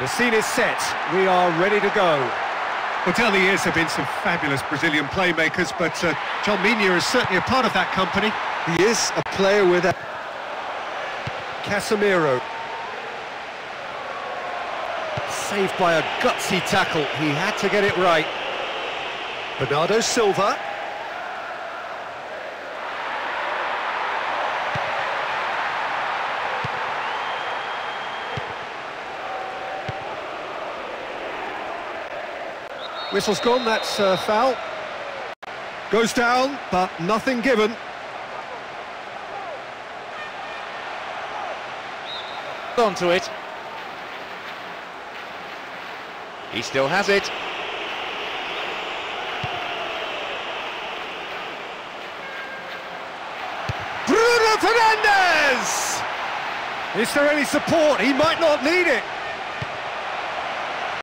The scene is set. We are ready to go. Well, down the years have been some fabulous Brazilian playmakers, but John Minha is certainly a part of that company. He is a player with a... Casemiro. Saved by a gutsy tackle. He had to get it right. Bernardo Silva. Whistle's gone, that's foul. Goes down, but nothing given. Onto it. He still has it. Bruno Fernandes! Is there any support? He might not need it.